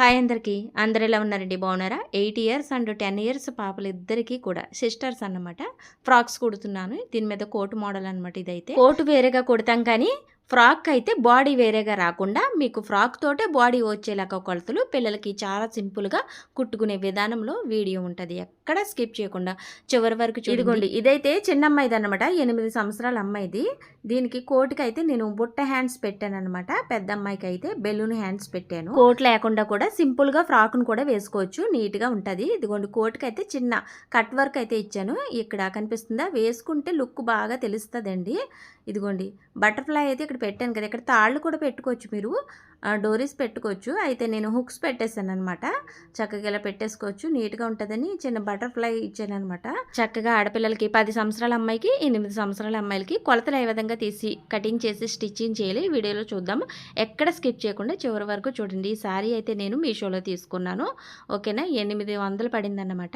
Hi అందరికీ. అందరూ ఎలా ఉన్నారండి? బాగున్నారా? 8 ఇయర్స్ అండ్ 10 ఇయర్స్ పాపలిద్దరికీ కూడా సిస్టర్స్ అన్నమాట. ఫ్రాక్స్ కుడుతున్నాను. దీని మీద కోట్ మోడల్ అనమాట ఇదైతే. కోట్ వేరేగా కుడతాం కానీ ఫ్రాక్ అయితే బాడీ వేరేగా రాకుండా మీకు ఫ్రాక్ తోటే బాడీ వచ్చేలాగా కొలతలు పిల్లలకి చాలా సింపుల్గా కుట్టుకునే విధానంలో వీడియో ఉంటుంది. ఎక్కడ స్కిప్ చేయకుండా చివరి వరకు చూడండి. ఇదైతే చిన్న అమ్మాయిది అనమాట, 8 సంవత్సరాల అమ్మాయిది. దీనికి కోట్కి అయితే నేను బుట్ట హ్యాండ్స్ పెట్టాను అనమాట. పెద్ద అమ్మాయికి అయితే బెలూన్ హ్యాండ్స్ పెట్టాను. కోట్ లేకుండా కూడా సింపుల్గా ఫ్రాక్ను కూడా వేసుకోవచ్చు, నీట్గా ఉంటుంది. ఇదిగోండి కోట్కి అయితే చిన్న కట్ వర్క్ అయితే ఇచ్చాను. ఇక్కడ కనిపిస్తుందా? వేసుకుంటే లుక్ బాగా తెలుస్తుందండి. ఇదిగోండి బటర్ఫ్లై అయితే ఇక్కడ పెట్టాను కదా, ఇక్కడ తాళ్ళు కూడా పెట్టుకోవచ్చు, మీరు డోరీస్ పెట్టుకోవచ్చు. అయితే నేను హుక్స్ పెట్టేశాను అనమాట. చక్కగా ఇలా పెట్టేసుకోవచ్చు, నీట్గా ఉంటుందని చిన్న బటర్ఫ్లై ఇచ్చాను అనమాట. చక్కగా ఆడపిల్లలకి 10 సంవత్సరాల అమ్మాయికి 8 సంవత్సరాల అమ్మాయిలకి కొలతలు ఏ విధంగా తీసి కటింగ్ చేసి స్టిచ్చింగ్ చేయాలి వీడియోలో చూద్దాము. ఎక్కడ స్కిప్ చేయకుండా చివరి వరకు చూడండి. ఈ శారీ అయితే నేను మీషోలో తీసుకున్నాను, ఓకేనా. 800 పడిందన్నమాట.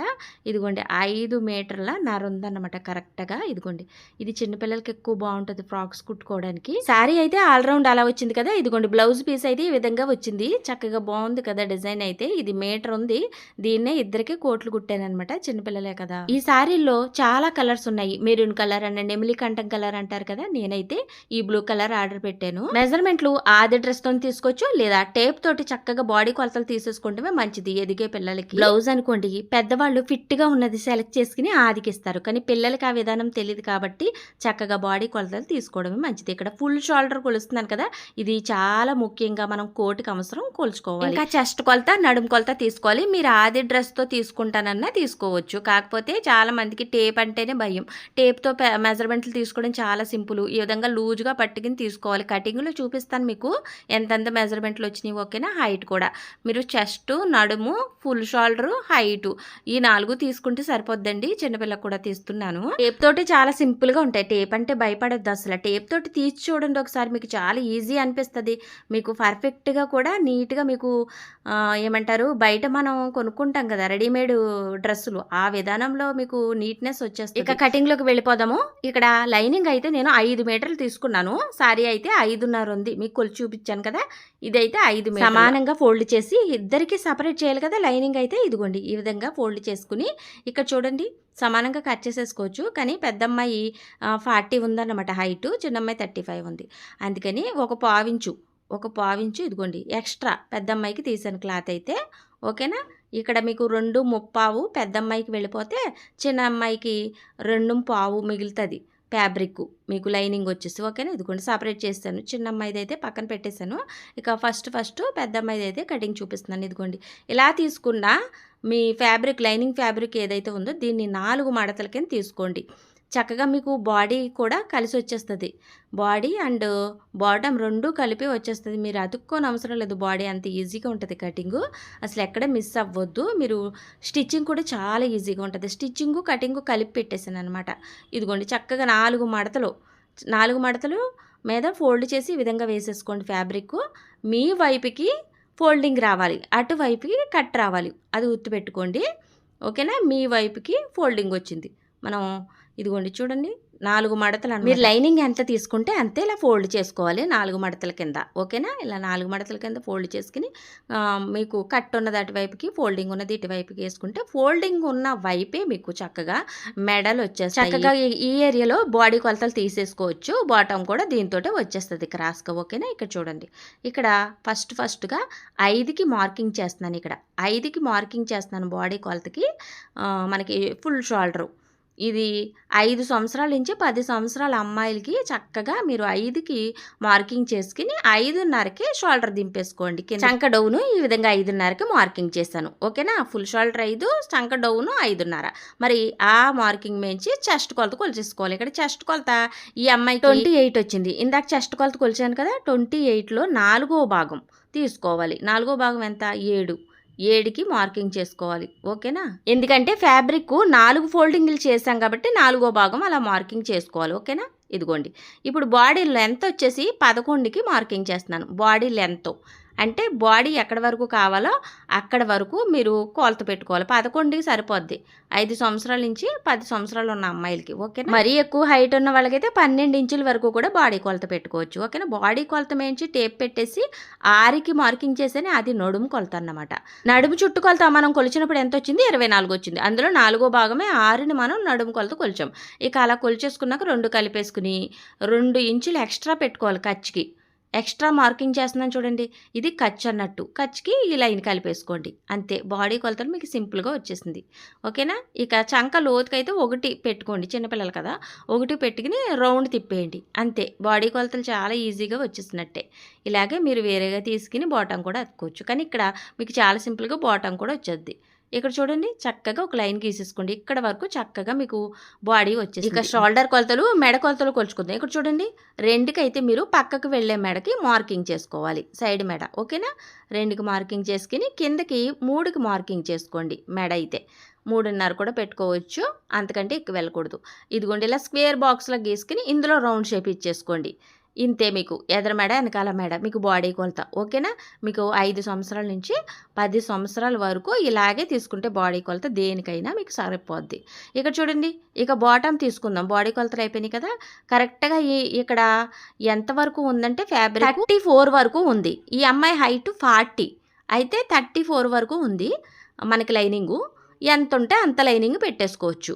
ఇదిగోండి 5 మీటర్ల నర ఉందన్నమాట కరెక్ట్గా. ఇదిగోండి ఇది చిన్నపిల్లలకి ఎక్కువ బాగుంటుంది ఫ్రాక్స్ కుట్టుకోవడానికి. శారీ అయితే ఆల్రౌండ్ అలా వచ్చింది కదా. ఇదిగోండి బ్లౌజ్ పీస్ అయితే ఈ విధంగా వచ్చింది. చక్కగా బాగుంది కదా డిజైన్ అయితే. ఇది మీటర్ ఉంది. దీన్నే ఇద్దరికి కోట్లు కుట్టాను అనమాట, చిన్నపిల్లలే కదా. ఈ శారీలో చాలా కలర్స్ ఉన్నాయి. మెరూన్ కలర్ అండ్ నెమిలి కంఠం కలర్ అంటారు కదా, నేనైతే ఈ బ్లూ కలర్ ఆర్డర్ పెట్టాను. మెజర్మెంట్లు ఆది డ్రెస్ తో తీసుకోవచ్చు, లేదా టేప్ తోటి చక్కగా బాడీ కొలతలు తీసేసుకుంటే మంచిది ఎదిగే పిల్లలకి. బ్లౌజ్ అనుకోండి పెద్దవాళ్ళు ఫిట్ గా ఉన్నది సెలెక్ట్ చేసుకుని ఆదికి ఇస్తారు, కానీ పిల్లలకి ఆ విధానం తెలియదు కాబట్టి చక్కగా బాడీ కొలతలు తీసుకోవడమే మంచిది. ఇక్కడ ఫుల్ షోల్డర్ కొలుస్తున్నాను కదా, ఇది చాలా ముఖ్యంగా మనం కోటుకి అవసరం కొలుచుకోవాలి. ఇంకా చెస్ట్ కొలత నడుము కొలత తీసుకోవాలి. మీరు ఆది డ్రెస్ తో తీసుకుంటానన్నా తీసుకోవచ్చు, కాకపోతే చాలా మందికి టేప్ అంటేనే భయం. టేప్ తో మెజర్మెంట్లు తీసుకోవడం చాలా సింపుల్. ఈ విధంగా లూజ్గా పట్టుకుని తీసుకోవాలి. కటింగ్ లో చూపిస్తాను మీకు ఎంతెంత మెజర్మెంట్లు వచ్చినాయి, ఓకేనా. హైట్ కూడా మీరు చెస్ట్, నడుము, ఫుల్ షోల్డర్, హైట్ ఈ 4 తీసుకుంటే సరిపోద్దండి. చిన్నపిల్లలకు కూడా తీస్తున్నాను. టేప్ తోటి చాలా సింపుల్ గా ఉంటాయి. టేప్ అంటే భయపడొద్దు అసలు. టేప్ తోటి తీసి చూడండి ఒకసారి, మీకు చాలా ఈజీ అనిపిస్తుంది. మీకు పర్ఫెక్ట్గా కూడా నీట్గా మీకు ఏమంటారు, బయట మనం కొనుక్కుంటాం కదా రెడీమేడ్ డ్రెస్సులు, ఆ విధానంలో మీకు నీట్నెస్ వచ్చేస్తుంది. ఇక కటింగ్లోకి వెళ్ళిపోదాము. ఇక్కడ లైనింగ్ అయితే నేను 5 మీటర్లు తీసుకున్నాను. సారీ అయితే 5.5 ఉంది, మీకు కొలిచి చూపించాను కదా. ఇదైతే 5 మీటర్లు సమానంగా ఫోల్డ్ చేసి ఇద్దరికి సపరేట్ చేయాలి కదా లైనింగ్ అయితే. ఇదిగోండి ఈ విధంగా ఫోల్డ్ చేసుకుని ఇక్కడ చూడండి సమానంగా కట్ చేసేసుకోవచ్చు. కానీ పెద్ద అమ్మాయి 40 ఉందన్నమాట హైటు, చిన్న అమ్మాయి 35 ఉంది. అందుకని ఒక పావించు ఇదిగోండి ఎక్స్ట్రా పెద్ద అమ్మాయికి తీసాను క్లాత్ అయితే, ఓకేనా. ఇక్కడ మీకు 2.25 పెద్ద అమ్మాయికి వెళ్ళిపోతే చిన్న అమ్మాయికి 2.25 మిగులుతుంది ఫ్యాబ్రిక్ మీకు లైనింగ్ వచ్చేసి, ఓకేనా. ఇదిగోండి సపరేట్ చేస్తాను. చిన్న అమ్మాయిది అయితే పక్కన పెట్టేశాను. ఇక ఫస్ట్ పెద్ద అమ్మాయిది అయితే కటింగ్ చూపిస్తున్నాను. ఇదిగోండి ఇలా తీసుకున్న మీ ఫ్యాబ్రిక్ లైనింగ్ ఫ్యాబ్రిక్ ఏదైతే ఉందో దీన్ని 4 మడతల కింద తీసుకోండి. చక్కగా మీకు బాడీ కూడా కలిసి వచ్చేస్తుంది. బాడీ అండ్ బాటమ్ 2 కలిపి వచ్చేస్తుంది. మీరు అతుక్కోని అవసరం లేదు. బాడీ అంత ఈజీగా ఉంటుంది కటింగు, అసలు ఎక్కడ మిస్ అవ్వద్దు. మీరు స్టిచ్చింగ్ కూడా చాలా ఈజీగా ఉంటుంది. స్టిచ్చింగు కటింగు కలిపి పెట్టేసాను అనమాట. ఇదిగోండి చక్కగా 4 మడతలు మీద ఫోల్డ్ చేసి ఈ విధంగా వేసేసుకోండి. ఫ్యాబ్రిక్ మీ వైపుకి ఫోల్డింగ్ రావాలి, అటువైపుకి కట్ రావాలి, అది గుర్తుపెట్టుకోండి, ఓకేనా. మీ వైపుకి ఫోల్డింగ్ వచ్చింది. మనం ఇదిగోండి చూడండి 4 మడతలు. మీరు లైనింగ్ ఎంత తీసుకుంటే అంతే ఇలా ఫోల్డ్ చేసుకోవాలి 4 మడతల కింద, ఓకేనా. ఇలా 4 మడతల కింద ఫోల్డ్ చేసుకుని మీకు కట్ ఉన్నది అటువైపుకి, ఫోల్డింగ్ ఉన్నది ఇటువైపుకి వేసుకుంటే ఫోల్డింగ్ ఉన్న వైపే మీకు చక్కగా మెడలు వచ్చేస్తాయి. చక్కగా ఈ ఏరియాలో బాడీ కొలతలు తీసేసుకోవచ్చు. బాటమ్ కూడా దీంతో వచ్చేస్తుంది క్రాస్గా, ఓకేనా. ఇక్కడ చూడండి, ఇక్కడ ఫస్ట్గా 5కి మార్కింగ్ చేస్తున్నాను. ఇక్కడ 5కి మార్కింగ్ చేస్తున్నాను బాడీ కొలతకి. మనకి ఫుల్ షోల్డరు ఇది 5 సంవత్సరాల నుంచి 10 సంవత్సరాల అమ్మాయిలకి చక్కగా మీరు 5కి మార్కింగ్ చేసుకుని 5.5కి షోల్డర్ దింపేసుకోండి. చంక డౌను ఈ విధంగా 5.5కి మార్కింగ్ చేశాను, ఓకేనా. ఫుల్ షోల్డర్ 5, చంక డౌను 5.5. మరి ఆ మార్కింగ్ మేంచి చెస్ట్ కొలత కొలిచేసుకోవాలి. ఇక్కడ చెస్ట్ కొలత ఈ అమ్మాయి 28 వచ్చింది. ఇందాక చెస్ట్ కొలత కొలిచాను కదా, 28లో 4వ భాగం తీసుకోవాలి. 4వ భాగం ఎంత? 7కి మార్కింగ్ చేసుకోవాలి, ఓకేనా. ఎందుకంటే ఫ్యాబ్రిక్ 4 ఫోల్డింగ్లు చేసాం కాబట్టి 4వ భాగం అలా మార్కింగ్ చేసుకోవాలి, ఓకేనా. ఇదిగోండి ఇప్పుడు బాడీ లెంత్ వచ్చేసి 11కి మార్కింగ్ చేస్తున్నాను. బాడీ లెంత్ అంటే బాడీ ఎక్కడి వరకు కావాలో అక్కడ వరకు మీరు కొలత పెట్టుకోవాలి. 11కి సరిపోద్ది. 5 సంవత్సరాల నుంచి 10 సంవత్సరాలు ఉన్న అమ్మాయిలకి. ఓకేనా. మరీ ఎక్కువ హైట్ ఉన్న వాళ్ళకైతే 12 ఇంచుల వరకు కూడా బాడీ కొలత పెట్టుకోవచ్చు. ఓకేనా. బాడీ కొలత మేంచి టేప్ పెట్టేసి 6కి మార్కింగ్ చేసేనే అది నడుము కొలత అన్నమాట. నడుము చుట్టు కొలత మనం కొలిచినప్పుడు ఎంత వచ్చింది? 24 వచ్చింది. అందులో 4వ భాగమే 6ని మనం నడుము కొలత కొలిచాం. ఇక అలా కొలిచేసుకున్నాక 2 కలిపేసుకుని 2 ఇంచులు ఎక్స్ట్రా పెట్టుకోవాలి ఖర్చుకి. ఎక్స్ట్రా మార్కింగ్ చేస్తున్నాను చూడండి, ఇది ఖర్చు అన్నట్టు. ఖర్చుకి ఈ లైన్ కలిపేసుకోండి అంతే. బాడీ కొలతలు మీకు సింపుల్గా వచ్చేసింది. ఓకేనా. ఇక చంక లోతుకైతే 1 పెట్టుకోండి, చిన్నపిల్లలు కదా. 1 పెట్టుకుని రౌండ్ తిప్పేయండి అంతే. బాడీ కొలతలు చాలా ఈజీగా వచ్చేసినట్టే. ఇలాగే మీరు వేరేగా తీసుకుని బాటం కూడా అతుక్కోవచ్చు. కానీ ఇక్కడ మీకు చాలా సింపుల్గా బాటం కూడా వచ్చేది. ఇక్కడ చూడండి, చక్కగా ఒక లైన్ గీసేసుకోండి. ఇక్కడ వరకు చక్కగా మీకు బాడీ వచ్చేసి. ఇక షోల్డర్ కొలతలు, మెడ కొలతలు కొలుచుకుందాం. ఇక్కడ చూడండి, 2కి అయితే మీరు పక్కకు వెళ్ళే మెడకి మార్కింగ్ చేసుకోవాలి, సైడ్ మెడ. ఓకేనా. 2కి మార్కింగ్ చేసుకుని కిందకి 3కి మార్కింగ్ చేసుకోండి. మెడ అయితే 3.5 కూడా పెట్టుకోవచ్చు, అంతకంటే ఎక్కువ వెళ్ళకూడదు. ఇదిగోండి, ఇలా స్క్వేర్ బాక్స్లో గీసుకుని ఇందులో రౌండ్ షేప్ ఇచ్చేసుకోండి. ఇంతే. మీకు ఎదర మెడ వెనకాల మెడ మీకు బాడీ కొలత. ఓకేనా. మీకు 5 సంవత్సరాల నుంచి 10 సంవత్సరాల వరకు ఇలాగే తీసుకుంటే బాడీ కొలత దేనికైనా మీకు సరిపోద్ది. ఇక్కడ చూడండి, ఇక బాటమ్ తీసుకుందాం. బాడీ కొలతలు అయిపోయినాయి కదా. కరెక్ట్గా ఇక్కడ ఎంతవరకు ఉందంటే ఫ్యాబ్రిక్ 34 వరకు ఉంది. ఈ అమ్మాయి హైట్ 40 అయితే 34 వరకు ఉంది మనకి లైనింగు. ఎంత ఉంటే అంత లైనింగ్ పెట్టేసుకోవచ్చు.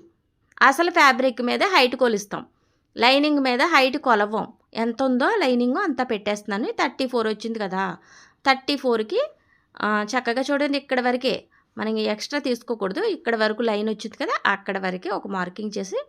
అసలు ఫ్యాబ్రిక్ మీద హైట్ కొలుస్తాం, లైనింగ్ మీద హైట్ కొలవం. ఎంత ఉందో లైనింగ్ అంతా పెట్టేస్తున్నాను. 34 వచ్చింది కదా. 34కి చక్కగా చూడండి, ఇక్కడ వరకే మనం ఎక్స్ట్రా తీసుకోకూడదు. ఇక్కడ వరకు లైన్ వచ్చింది కదా, అక్కడ వరకే ఒక మార్కింగ్ చేసి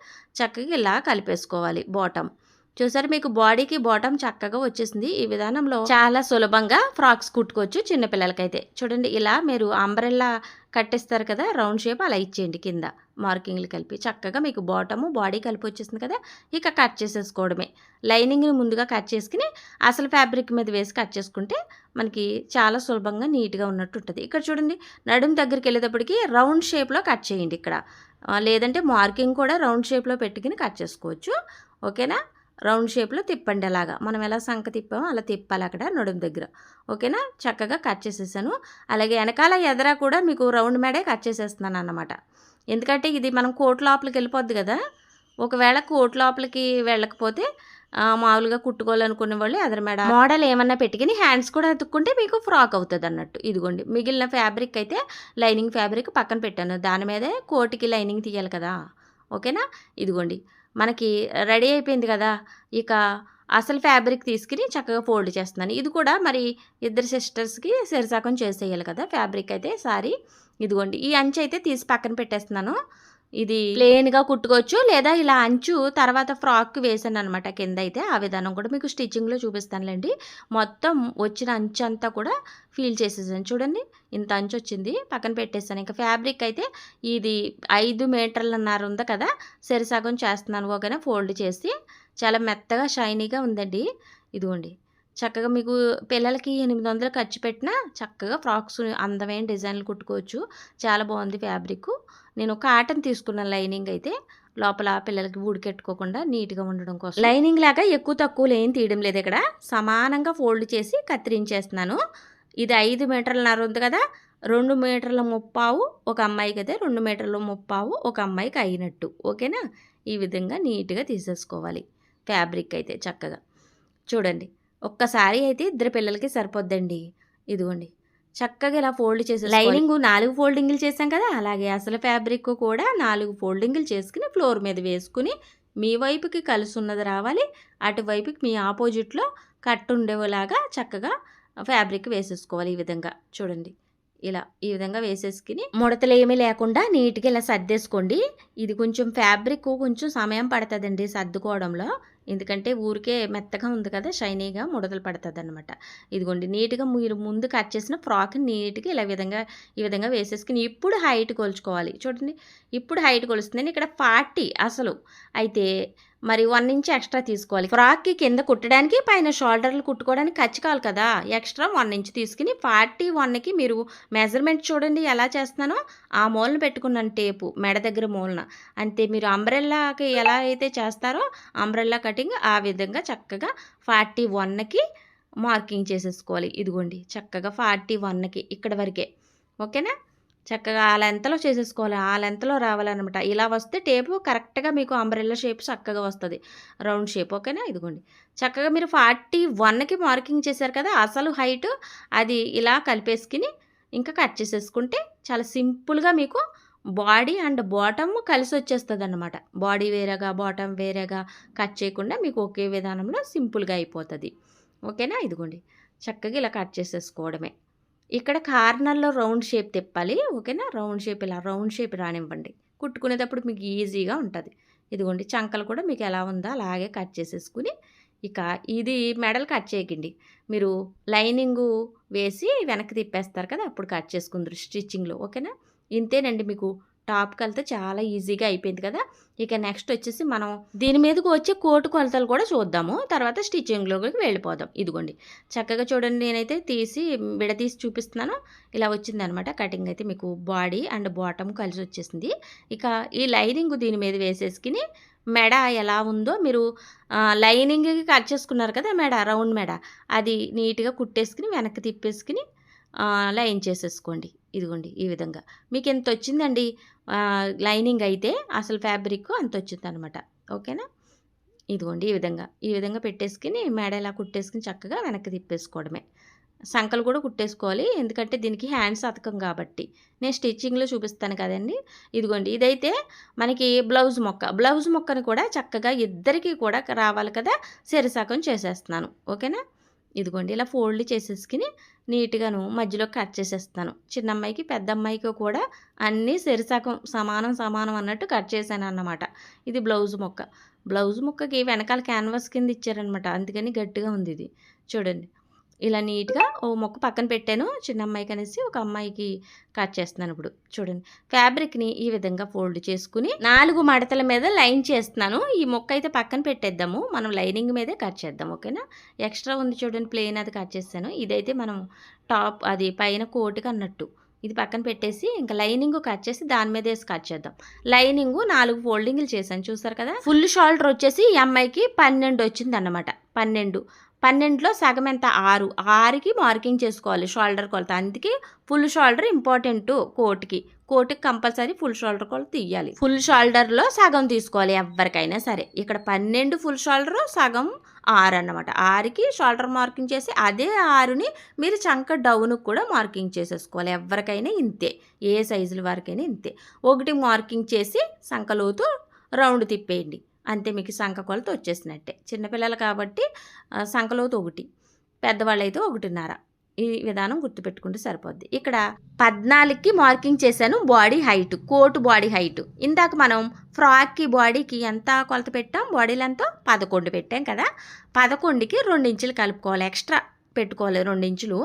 చక్కగా ఇలా కలిపేసుకోవాలి. బాటమ్ చూసారు, మీకు బాడీకి బాటమ్ చక్కగా వచ్చేసింది. ఈ విధానంలో చాలా సులభంగా ఫ్రాక్స్ కుట్టుకోవచ్చు చిన్నపిల్లలకైతే. చూడండి, ఇలా మీరు అంబ్రెల్లా కట్టేస్తారు కదా, రౌండ్ షేప్ అలా ఇచ్చేయండి. కింద మార్కింగ్లు కలిపి చక్కగా మీకు బాటము బాడీ కలిపి వచ్చేసింది కదా. ఇక కట్ చేసేసుకోవడమే. లైనింగ్ని ముందుగా కట్ చేసుకుని అసలు ఫ్యాబ్రిక్ మీద వేసి కట్ చేసుకుంటే మనకి చాలా సులభంగా నీట్గా ఉన్నట్టు ఉంటుంది. ఇక్కడ చూడండి, నడుము దగ్గరికి వెళ్ళేటప్పటికి రౌండ్ షేప్లో కట్ చేయండి. ఇక్కడ లేదంటే మార్కింగ్ కూడా రౌండ్ షేప్లో పెట్టుకుని కట్ చేసుకోవచ్చు. ఓకేనా. రౌండ్ షేప్లో తిప్పండి. అలాగా మనం ఎలా సంక తిప్పామో అలా తిప్పాలి అక్కడ నడుము దగ్గర. ఓకేనా. చక్కగా కట్ చేసేసాను. అలాగే వెనకాల ఎదర కూడా మీకు రౌండ్ మేడే కట్ చేసేస్తున్నాను అన్నమాట. ఎందుకంటే ఇది మనం కోట్ లోపలికి వెళ్ళిపోద్ది కదా. ఒకవేళ కోట్ లోపలికి వెళ్ళకపోతే మామూలుగా కుట్టుకోవాలనుకునే వాళ్ళు ఎదర మేడ మోడల్ ఏమన్నా పెట్టుకుని హ్యాండ్స్ కూడా ఎత్తుక్కుంటే మీకు ఫ్రాక్ అవుతుంది అన్నట్టు. ఇదిగోండి, మిగిలిన ఫ్యాబ్రిక్ అయితే లైనింగ్ ఫ్యాబ్రిక్ పక్కన పెట్టాను. దాని మీదే కోటికి లైనింగ్ తీయాలి కదా. ఓకేనా. ఇదిగోండి, మనకి రెడీ అయిపోయింది కదా. ఇక అసలు ఫ్యాబ్రిక్ తీసుకుని చక్కగా ఫోల్డ్ చేస్తున్నాను. ఇది కూడా మరి ఇద్దరు సిస్టర్స్కి సరిసగం చేసేయాలి కదా ఫ్యాబ్రిక్ అయితే. సారీ, ఇదిగోండి, ఈ అంచు అయితే తీసి పక్కన పెట్టేస్తున్నాను. ఇది ప్లెయిన్గా కుట్టుకోవచ్చు, లేదా ఇలా అంచు తర్వాత ఫ్రాక్ వేసాను అనమాట కింద అయితే. ఆ విధానం కూడా మీకు స్టిచ్చింగ్లో చూపిస్తానులేండి. మొత్తం వచ్చిన అంచు అంతా కూడా ఫీల్ చేసేసాను. చూడండి, ఇంత అంచు వచ్చింది, పక్కన పెట్టేసాను. ఇంకా ఫ్యాబ్రిక్ అయితే ఇది 5 మీటర్లన్నర ఉంది కదా, సరిసగం చేస్తున్నాను. ఓకేనా. ఫోల్డ్ చేసి చాలా మెత్తగా షైనీగా ఉందండి. ఇదిగోండి, చక్కగా మీకు పిల్లలకి 800 ఖర్చు పెట్టినా చక్కగా ఫ్రాక్స్ అందమైన డిజైన్లు కుట్టుకోవచ్చు. చాలా బాగుంది ఫ్యాబ్రిక్. నేను కాటన్ తీసుకున్న లైనింగ్ అయితే లోపల పిల్లలకి ఊడికెట్టుకోకుండా నీట్గా ఉండడం కోసం. లైనింగ్ లాగా ఎక్కువ తక్కువ ఏం తీయడం లేదు. ఇక్కడ సమానంగా ఫోల్డ్ చేసి కత్తిరించేస్తున్నాను. ఇది 5 మీటర్లన్నర ఉంది కదా, 2 మీటర్ల ముప్పావు ఒక అమ్మాయికి అయితే 2 మీటర్ల ముప్పావు ఒక అమ్మాయికి అయినట్టు. ఓకేనా. ఈ విధంగా నీట్గా తీసేసుకోవాలి ఫ్యాబ్రిక్ అయితే చక్కగా. చూడండి, ఒక్కసారి అయితే ఇద్దరు పిల్లలకి సరిపోద్దండి. ఇదిగోండి, చక్కగా ఇలా ఫోల్డ్ చేసి లైనింగ్ 4 ఫోల్డింగ్లు చేసాం కదా, అలాగే అసలు ఫ్యాబ్రిక్ కూడా 4 ఫోల్డింగ్లు చేసుకుని ఫ్లోర్ మీద వేసుకుని మీ వైపుకి కలిసి ఉన్నది రావాలి, అటువైపుకి మీ ఆపోజిట్లో కట్ ఉండేలాగా చక్కగా ఫ్యాబ్రిక్ వేసేసుకోవాలి. ఈ విధంగా చూడండి, ఇలా ఈ విధంగా వేసేసుకుని ముడతలు ఏమీ లేకుండా నీట్గా ఇలా సర్దేసుకోండి. ఇది కొంచెం ఫ్యాబ్రిక్ కొంచెం సమయం పడుతుందండి సర్దుకోవడంలో, ఎందుకంటే ఊరికే మెత్తగా ఉంది కదా, షైనీగా ముడతలు పడుతుంది అనమాట. ఇదిగోండి, నీట్గా మీరు ముందు కట్ చేసిన ఫ్రాక్ నీట్గా ఈ విధంగా వేసేసుకుని ఇప్పుడు హైట్ కొలుచుకోవాలి. చూడండి, ఇప్పుడు హైట్ కొలుస్తుంది. ఇక్కడ 40 అసలు అయితే మరి 1 ఇంచ్ ఎక్స్ట్రా తీసుకోవాలి. ఫ్రాక్కి కింద కుట్టడానికి పైన షోల్డర్లు కుట్టుకోవడానికి ఖర్చు కావాలి కదా, ఎక్స్ట్రా 1 ఇంచ్ తీసుకుని 41కి మీరు మెజర్మెంట్ చూడండి ఎలా చేస్తున్నానో ఆ మూలన పెట్టుకున్నాను టేపు, మెడ దగ్గర మూలన. అంతే, మీరు అంబ్రెల్లాకి ఎలా అయితే చేస్తారో అంబ్రెల్లా కటింగ్ ఆ విధంగా చక్కగా 41కి మార్కింగ్ చేసేసుకోవాలి. ఇదిగోండి చక్కగా 41కి ఇక్కడ వరకే. ఓకేనా? చక్కగా ఆ లెంత్లో చేసేసుకోవాలి. ఆ లెంత్లో రావాలన్నమాట. ఇలా వస్తే టేపు కరెక్ట్గా మీకు అంబ్రెల్లా షేప్ చక్కగా వస్తుంది, రౌండ్ షేప్. ఓకేనా? ఇదిగోండి చక్కగా మీరు 41కి మార్కింగ్ చేశారు కదా, అసలు హైట్ అది ఇలా కలిపేసుకుని ఇంకా కట్ చేసేసుకుంటే చాలా సింపుల్గా మీకు బాడీ అండ్ బాటమ్ కలిసి వచ్చేస్తుంది అన్నమాట. బాడీ వేరేగా బాటమ్ వేరేగా కట్ చేయకుండా మీకు ఒకే విధానంలో సింపుల్గా అయిపోతుంది. ఓకేనా? ఇదిగోండి చక్కగా ఇలా కట్ చేసేసుకోవడమే. ఇక్కడ కార్నర్లో రౌండ్ షేప్ తిప్పాలి. ఓకేనా? రౌండ్ షేప్ ఇలా రౌండ్ షేప్ రానివ్వండి. కుట్టుకునేటప్పుడు మీకు ఈజీగా ఉంటుంది. ఇదిగోండి చంకలు కూడా మీకు ఎలా ఉందో అలాగే కట్ చేసేసుకుని, ఇక ఇది మెడలు కట్ చేయకండి, మీరు లైనింగు వేసి వెనక్కి తిప్పేస్తారు కదా, అప్పుడు కట్ చేసుకుందరు స్టిచ్చింగ్లో. ఓకేనా? ఇంతేనండి, మీకు టాప్ కొలత చాలా ఈజీగా అయిపోయింది కదా. ఇక నెక్స్ట్ వచ్చేసి మనం దీని మీదకి వచ్చే కోటు కొలతలు కూడా చూద్దాము, తర్వాత స్టిచ్చింగ్లోకి వెళ్ళిపోదాం. ఇదిగోండి చక్కగా చూడండి, నేనైతే విడతీసి చూపిస్తున్నాను. ఇలా వచ్చిందనమాట కటింగ్ అయితే మీకు బాడీ అండ్ బాటమ్ కలిసి వచ్చేసింది. ఇక ఈ లైనింగ్ దీని మీద వేసేసుకుని మెడ ఎలా ఉందో మీరు లైనింగ్కి కట్ చేసుకున్నారు కదా మెడ, రౌండ్ మెడ, అది నీట్గా కుట్టేసుకుని వెనక్కి తిప్పేసుకుని లైన్ చేసేసుకోండి. ఇదిగోండి ఈ విధంగా మీకు ఎంత వచ్చిందండి లైనింగ్ అయితే, అసలు ఫ్యాబ్రిక్ అంత వచ్చింది అనమాట. ఓకేనా? ఇదిగోండి ఈ విధంగా పెట్టేసుకుని మెడ ఇలా కుట్టేసుకుని చక్కగా వెనక్కి తిప్పేసుకోవడమే. సంకలు కూడా కుట్టేసుకోవాలి, ఎందుకంటే దీనికి హ్యాండ్స్ అతకం కాబట్టి. నేను స్టిచ్చింగ్లో చూపిస్తాను కదండి. ఇదిగోండి ఇదైతే మనకి బ్లౌజ్ మొక్కను కూడా చక్కగా ఇద్దరికి కూడా రావాలి కదా, సెరిసగం చేసేస్తున్నాను. ఓకేనా? ఇదిగోండి ఇలా ఫోల్డ్ చేసేసుకుని నీట్గాను మధ్యలో కట్ చేసేస్తాను. చిన్న అమ్మాయికి పెద్ద అమ్మాయికి కూడా అన్నీ సెరిసగం సమానం అన్నట్టు కట్ చేశాను అన్నమాట. ఇది బ్లౌజ్ ముక్కకి వెనకాల క్యాన్వాస్ కింద ఇచ్చారనమాట, అందుకని గట్టిగా ఉంది ఇది. చూడండి ఇలా నీట్గా ఓ మొక్క పక్కన పెట్టాను చిన్న అమ్మాయికి అనేసి, ఒక అమ్మాయికి కట్ చేస్తున్నాను. ఇప్పుడు చూడండి ఫ్యాబ్రిక్ని ఈ విధంగా ఫోల్డ్ చేసుకుని 4 మడతల మీద లైన్ చేస్తున్నాను. ఈ మొక్క అయితే పక్కన పెట్టేద్దాము, మనం లైనింగ్ మీదే కట్ చేద్దాం. ఓకేనా? ఎక్స్ట్రా ఉంది చూడండి ప్లెయిన్, అది కట్ చేస్తాను. ఇదైతే మనం టాప్ అది పైన కోటుకి అన్నట్టు ఇది పక్కన పెట్టేసి ఇంకా లైనింగ్ కట్ చేసి దాని మీద వేసి కట్ చేద్దాం. లైనింగ్ 4 ఫోల్డింగ్లు చేశాను చూసారు కదా. ఫుల్ షోల్డర్ వచ్చేసి ఈ అమ్మాయికి 12 వచ్చింది అన్నమాట. 12లో సగం ఎంత 6కి మార్కింగ్ చేసుకోవాలి షోల్డర్ కొలత. అందుకే ఫుల్ షోల్డర్ ఇంపార్టెంట్ కోట్కి కంపల్సరీ ఫుల్ షోల్డర్ కొలత తీయాలి. ఫుల్ షోల్డర్లో సగం తీసుకోవాలి ఎవరికైనా సరే. ఇక్కడ 12 ఫుల్ షోల్డర్, సగం 6 అన్నమాట. 6కి షోల్డర్ మార్కింగ్ చేసి అదే 6ని మీరు చంక డౌన్కి కూడా మార్కింగ్ చేసేసుకోవాలి. ఎవరికైనా ఇంతే, ఏ సైజుల వరకైనా ఇంతే. 1 మార్కింగ్ చేసి సంకలోతు రౌండ్ తిప్పేయండి, అంతే. మీకు సంక కొలత వచ్చేసినట్టే. చిన్నపిల్లలు కాబట్టి సంకలోతు 1, పెద్దవాళ్ళు అయితే 1.5. ఈ విధానం గుర్తుపెట్టుకుంటే సరిపోద్ది. ఇక్కడ 14కి మార్కింగ్ చేశాను body height, coat body height. ఇందాక మనం ఫ్రాక్కి బాడీకి ఎంత కొలత పెట్టాం, బాడీ లెంత్ 11 పెట్టాం కదా, 11కి 2 ఇంచులు కలుపుకోవాలి, ఎక్స్ట్రా పెట్టుకోవాలి 2 ఇంచులు.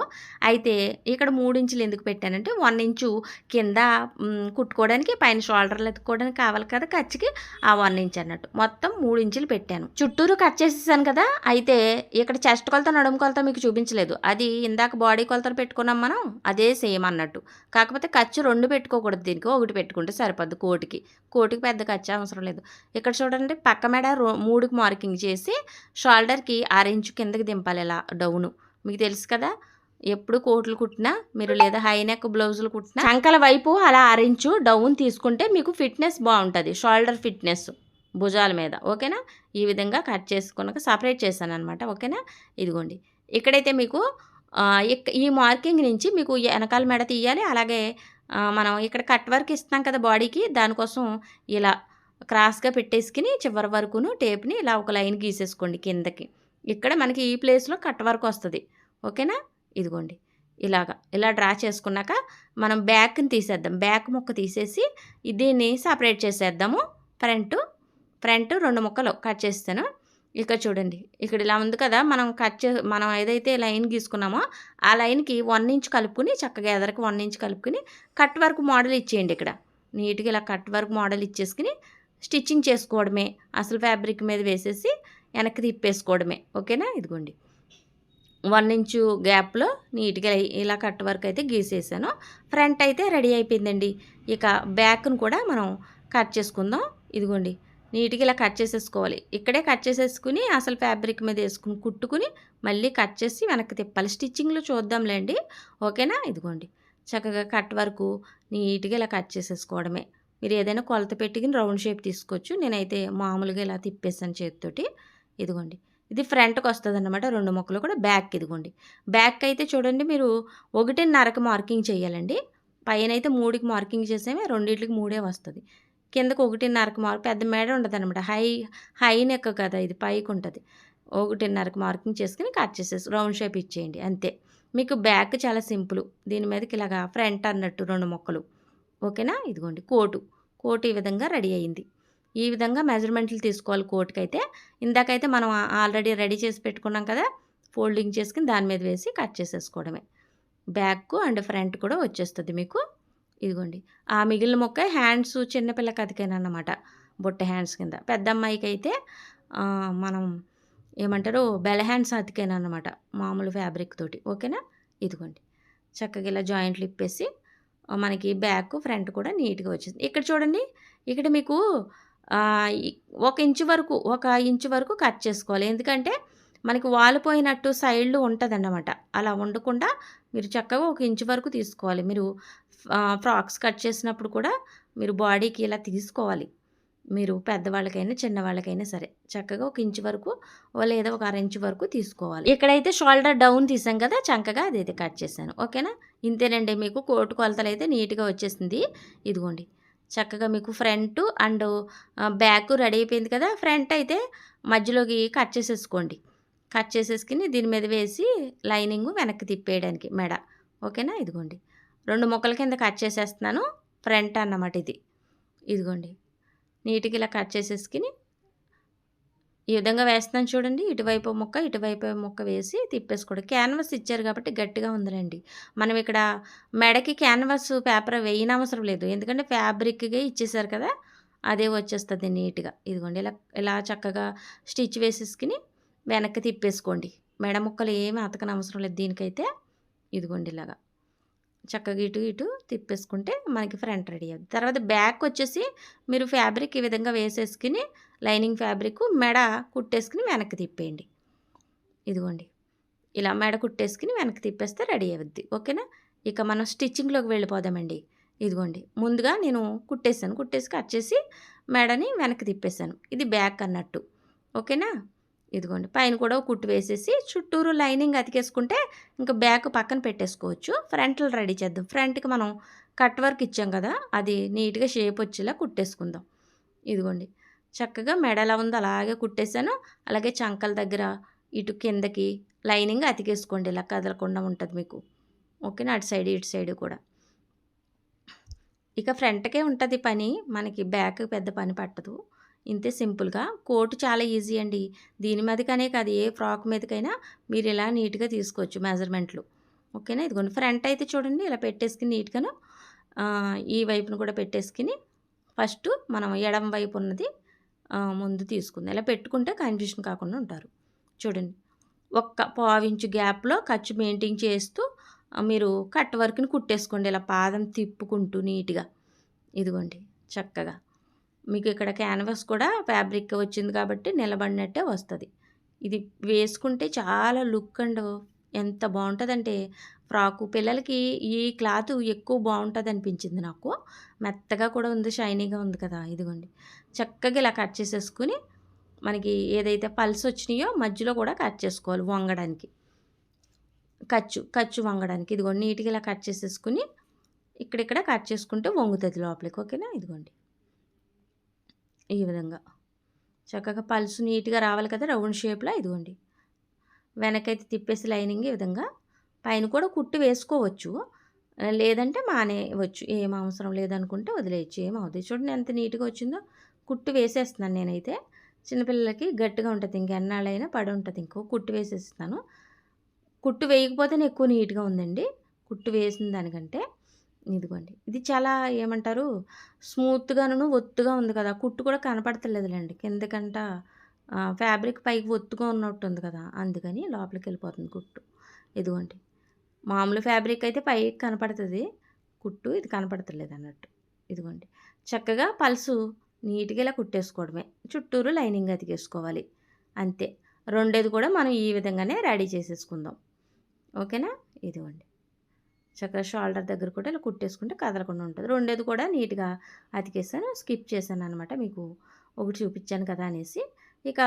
అయితే ఇక్కడ 3 ఇంచులు ఎందుకు పెట్టానంటే 1 ఇంచు కింద కుట్టుకోవడానికి, పైన షోల్డర్లు ఎత్తుకోవడానికి కావాలి కదా ఖర్చుకి, ఆ 1 ఇంచ్ అన్నట్టు మొత్తం 3 ఇంచులు పెట్టాను. చుట్టూరు కట్ చేసేసాను కదా. అయితే ఇక్కడ చెస్ట్ కొలత నడుము కొలత మీకు చూపించలేదు, అది ఇందాక బాడీ కొలతలు పెట్టుకున్నాం మనం, అదే సేమ్ అన్నట్టు. కాకపోతే ఖర్చు 2 పెట్టుకోకూడదు, దీనికి 1 పెట్టుకుంటే సరిపోద్ది. కోటికి పెద్ద ఖర్చు అవసరం లేదు. ఇక్కడ చూడండి పక్క మెడ 3కి మార్కింగ్ చేసి షోల్డర్కి 6 ఇంచు కిందకి దింపాలి ఇలా డౌను. మీకు తెలుసు కదా, ఎప్పుడు కోట్లు కుట్టినా మీరు లేదా హై నెక్ బ్లౌజులు కుట్టినా చంకల వైపు అలా 6 ఇంచు డౌన్ తీసుకుంటే మీకు ఫిట్నెస్ బాగుంటుంది, షోల్డర్ ఫిట్నెస్ భుజాల మీద. ఓకేనా? ఈ విధంగా కట్ చేసుకున్నాక సపరేట్ చేశాను అనమాట. ఓకేనా? ఇదిగోండి ఇక్కడైతే మీకు ఈ మార్కింగ్ నుంచి మీకు వెనకాల మెడ తీయాలి. అలాగే మనం ఇక్కడ కట్ వర్క్ ఇస్తాం కదా బాడీకి, దానికోసం ఇలా క్రాస్గా పెట్టేసుకుని చివరి వరకును టేప్ని ఇలా ఒక లైన్ గీసేసుకోండి కిందకి. ఇక్కడ మనకి ఈ ప్లేస్లో కట్ వర్క్ వస్తుంది. ఓకేనా? ఇదిగోండి ఇలా డ్రా చేసుకున్నాక మనం బ్యాక్ని తీసేద్దాం. బ్యాక్ ముక్క తీసేసి దీన్ని సపరేట్ చేసేద్దాము. ఫ్రంట్ 2 ముక్కలు కట్ చేస్తాను. ఇక్కడ చూడండి, ఇక్కడ ఇలా ఉంది కదా, మనం ఏదైతే లైన్ గీసుకున్నామో ఆ లైన్కి 1 ఇంచ్ కలుపుకుని చక్కగా ఎదరికి 1 ఇంచ్ కలుపుకుని కట్ వర్క్ మోడల్ ఇచ్చేయండి. ఇక్కడ నీట్గా ఇలా కట్ వర్క్ మోడల్ ఇచ్చేసుకుని స్టిచ్చింగ్ చేసుకోవడమే. అసలు ఫ్యాబ్రిక్ మీద వేసేసి వెనక్కి తిప్పేసుకోవడమే. ఓకేనా? ఇదిగోండి 1 ఇంచు గ్యాప్లో నీట్గా ఇలా కట్ వర్క్ అయితే గీసేసాను. ఫ్రంట్ అయితే రెడీ అయిపోయిందండి. ఇక బ్యాక్ను కూడా మనం కట్ చేసుకుందాం. ఇదిగోండి నీట్గా ఇలా కట్ చేసేసుకోవాలి. ఇక్కడే కట్ చేసేసుకుని అసలు ఫ్యాబ్రిక్ మీద వేసుకుని కుట్టుకుని మళ్ళీ కట్ చేసి వెనక్కి తిప్పాలి. స్టిచ్చింగ్లో చూద్దాంలేండి. ఓకేనా? ఇదిగోండి చక్కగా కట్ వరకు నీట్గా ఇలా కట్ చేసేసుకోవడమే. మీరు ఏదైనా కొలత పెట్టుకుని రౌండ్ షేప్ తీసుకోవచ్చు. నేనైతే మామూలుగా ఇలా తిప్పేసాను చేతితోటి. ఇదిగోండి ఇది ఫ్రంట్కి వస్తుంది అన్నమాట. 2 ముక్కలు కూడా బ్యాక్. ఇదిగోండి బ్యాక్ అయితే చూడండి మీరు 1.5కి మార్కింగ్ చేయాలండి. పైన అయితే 3కి మార్కింగ్ చేసేమే, రెండిట్లకి 3 వస్తుంది. కిందకి 1.5కి పెద్ద మేడ ఉండదనమాట. హై నెక్ కదా ఇది, పైకి ఉంటుంది. 1.5కి మార్కింగ్ చేసుకుని కట్ చేసేసి రౌండ్ షేప్ ఇచ్చేయండి అంతే. మీకు బ్యాక్ చాలా సింపుల్. దీని మీదకి ఇలాగా ఫ్రంట్ అన్నట్టు 2 ముక్కలు. ఓకేనా? ఇదిగోండి కోటు ఈ విధంగా రెడీ అయింది. ఈ విధంగా మెజర్మెంట్లు తీసుకోవాలి కోట్కైతే. ఇందాకైతే మనం ఆల్రెడీ రెడీ చేసి పెట్టుకున్నాం కదా, ఫోల్డింగ్ చేసుకుని దాని మీద వేసి కట్ చేసేసుకోవడమే. బ్యాక్ అండ్ ఫ్రంట్ కూడా వచ్చేస్తుంది మీకు. ఇదిగోండి ఆ మిగిలిన మొక్క హ్యాండ్స్ చిన్నపిల్లకి అతికానన్నమాట, బుట్ట హ్యాండ్స్ కింద. పెద్ద అమ్మాయికి అయితే మనం ఏమంటారు బెల్ హ్యాండ్స్ అతికానన్నమాట మామూలు ఫ్యాబ్రిక్ తోటి. ఓకేనా? ఇదిగోండి చక్కగా ఇలా జాయింట్లు ఇప్పేసి మనకి బ్యాక్ ఫ్రంట్ కూడా నీట్గా వచ్చేసింది. ఇక్కడ చూడండి, ఇక్కడ మీకు 1 ఇంచు వరకు కట్ చేసుకోవాలి. ఎందుకంటే మనకి వాలిపోయినట్టు సైడ్లు ఉంటుందన్నమాట. అలా ఉండకుండా మీరు చక్కగా 1 ఇంచు వరకు తీసుకోవాలి. మీరు ఫ్రాక్స్ కట్ చేసినప్పుడు కూడా మీరు బాడీకి ఇలా తీసుకోవాలి. మీరు పెద్దవాళ్ళకైనా చిన్నవాళ్ళకైనా సరే చక్కగా 1 ఇంచు వరకు లేదా ఒక 1/2 ఇంచు వరకు తీసుకోవాలి. ఇక్కడైతే షోల్డర్ డౌన్ తీసాం కదా, చక్కగా అదైతే కట్ చేశాను. ఓకేనా? ఇంతేనండి, మీకు కోటు కొలతలు అయితే నీట్గా వచ్చేసింది. ఇదిగోండి చక్కగా మీకు ఫ్రంట్ అండ్ బ్యాక్ రెడీ అయిపోయింది కదా. ఫ్రంట్ అయితే మధ్యలోకి కట్ చేసేసుకోండి. కట్ చేసేసుకుని దీని మీద వేసి లైనింగ్ వెనక్కి తిప్పేయడానికి మెడ. ఓకేనా? ఇదిగోండి 2 ముక్కల కింద కట్ చేసేస్తున్నాను. ఫ్రంట్ అన్నమాట ఇది. ఇదిగోండి నీట్గా ఇలా కట్ చేసేసుకుని ఈ విధంగా వేస్తున్నాను చూడండి. ఇటువైపు ముక్క వేసి తిప్పేసుకోవడం. క్యాన్వాస్ ఇచ్చారు కాబట్టి గట్టిగా ఉందిలేండి. మనం ఇక్కడ మెడకి క్యాన్వాస్ పేపర్ వేయనవసరం లేదు, ఎందుకంటే ఫ్యాబ్రిక్గా ఇచ్చేసారు కదా, అదే వచ్చేస్తుంది నీట్గా. ఇదిగోండి ఇలా చక్కగా స్టిచ్ వేసేసుకుని వెనక్కి తిప్పేసుకోండి. మెడ ముక్కలు ఏమీ అతకనవసరం లేదు దీనికైతే. ఇదిగోండి ఇలాగా చక్కగా ఇటు తిప్పేసుకుంటే మనకి ఫ్రంట్ రెడీ అవుతుంది. తర్వాత బ్యాక్ వచ్చేసి మీరు ఫ్యాబ్రిక్ ఈ విధంగా వేసేసుకుని లైనింగ్ ఫ్యాబ్రిక్ మెడ కుట్టేసుకుని వెనక్కి తిప్పేయండి. ఇదిగోండి ఇలా మెడ కుట్టేసుకుని వెనక్కి తిప్పేస్తే రెడీ అవుద్ది. ఓకేనా? ఇక మనం స్టిచ్చింగ్లోకి వెళ్ళిపోదామండి. ఇదిగోండి ముందుగా నేను కుట్టేసి కట్ చేసి మెడని వెనక్కి తిప్పేశాను. ఇది బ్యాక్ అన్నట్టు. ఓకేనా? ఇదిగోండి పైన కూడా కుట్టు వేసేసి చుట్టూరు లైనింగ్ అతికేసుకుంటే ఇంకా బ్యాక్ పక్కన పెట్టేసుకోవచ్చు. ఫ్రంట్లో రెడీ చేద్దాం. ఫ్రంట్కి మనం కట్ వర్క్ ఇచ్చాం కదా, అది నీట్గా షేప్ వచ్చేలా కుట్టేసుకుందాం. ఇదిగోండి చక్కగా మెడ ఎలా ఉందో అలాగే కుట్టేశాను. అలాగే చంకల దగ్గర ఇటు కిందకి లైనింగ్ అతికేసుకోండి, ఇలా కదలకుండా ఉంటుంది మీకు. ఓకేనా? అటు సైడ్ ఇటు సైడ్ కూడా. ఇక ఫ్రంట్కే ఉంటుంది పని, మనకి బ్యాక్ పెద్ద పని పట్టదు. ఇంతే సింపుల్గా. కోటు చాలా ఈజీ అండి. దీని మీదకనే కాదు, ఏ ఫ్రాక్ మీదకైనా మీరు ఇలా నీట్గా తీసుకోవచ్చు మెజర్మెంట్లు. ఓకేనా? ఇదిగోండి ఫ్రంట్ అయితే చూడండి ఇలా పెట్టేసుకుని నీట్గాను ఈ వైపును కూడా పెట్టేసుకుని ఫస్ట్ మనం ఎడమ వైపు ఉన్నది ముందు తీసుకుందాం. ఇలా పెట్టుకుంటే కన్ఫ్యూషన్ కాకుండా ఉంటారు. చూడండి 1 ఇంచు గ్యాప్లో ఖర్చు మెయింటైన్ చేస్తూ మీరు కట్ వర్క్ని కుట్టేసుకోండి. ఇలా పాదం తిప్పుకుంటూ నీట్గా. ఇదిగోండి చక్కగా మీకు ఇక్కడ క్యాన్వాస్ కూడా ఫ్యాబ్రిక్ వచ్చింది కాబట్టి నిలబడినట్టే వస్తుంది. ఇది వేసుకుంటే చాలా లుక్ అండ్ ఎంత బాగుంటుందంటే ఫ్రాకు పిల్లలకి ఈ క్లాత్ ఎక్కువ బాగుంటుంది అనిపించింది నాకు. మెత్తగా కూడా ఉంది, షైనీగా ఉంది కదా. ఇదిగోండి చక్కగా ఇలా కట్ చేసేసుకుని మనకి ఏదైతే పల్స్ వచ్చినాయో మధ్యలో కూడా కట్ చేసుకోవాలి వంగడానికి, ఖర్చు వంగడానికి. ఇదిగోండి నీట్గా ఇలా కట్ చేసేసుకుని ఇక్కడిక్కడ కట్ చేసుకుంటే వంగుతుంది లోపలికి. ఓకేనా? ఇదిగోండి ఈ విధంగా చక్కగా పల్స్ నీట్గా రావాలి కదా రౌండ్ షేప్లో. ఇదిగోండి వెనకైతే తిప్పేసి లైనింగ్ ఈ విధంగా పైన కూడా కుట్టు వేసుకోవచ్చు, లేదంటే మానేయవచ్చు. ఏం అవసరం లేదనుకుంటే వదిలేయచ్చు, ఏమవుతుంది. చూడండి ఎంత నీట్గా వచ్చిందో. కుట్టు వేసేస్తున్నాను నేనైతే. చిన్నపిల్లలకి గట్టిగా ఉంటుంది, ఇంకెన్నాళ్ళైనా పడి ఉంటుంది. కుట్టు వేసేస్తున్నాను. కుట్టు వేయకపోతేనే ఎక్కువ నీట్గా ఉందండి కుట్టు వేసిన దానికంటే. ఇదిగోండి ఇది చాలా ఏమంటారు స్మూత్గాను ఒత్తుగా ఉంది కదా, కుట్టు కూడా కనపడతలేదులేండి కిందకంట. ఫ్యాబ్రిక్ పైకి ఒత్తుగా ఉన్నట్టు ఉంది కదా, అందుకని లోపలికి వెళ్ళిపోతుంది కుట్టు. ఇదిగోండి మామూలు ఫ్యాబ్రిక్ అయితే పైకి కనపడుతుంది కుట్టు, ఇది కనపడతలేదు అన్నట్టు. ఇదిగోండి చక్కగా పల్సు నీట్గా ఇలా కుట్టేసుకోవడమే. చుట్టూరు లైనింగ్ అతికేసుకోవాలి అంతే. రెండోది కూడా మనం ఈ విధంగానే రెడీ చేసేసుకుందాం. ఓకేనా? ఇదిగోండి. చక్కగా షోల్డర్ దగ్గర కూడా ఇలా కుట్టేసుకుంటే కదలకుండా ఉంటుంది. రెండోది కూడా నీట్గా అతికేసాను. స్కిప్ చేశాను అనమాట, మీకు ఒకటి చూపించాను కదా అనేసి. ఇక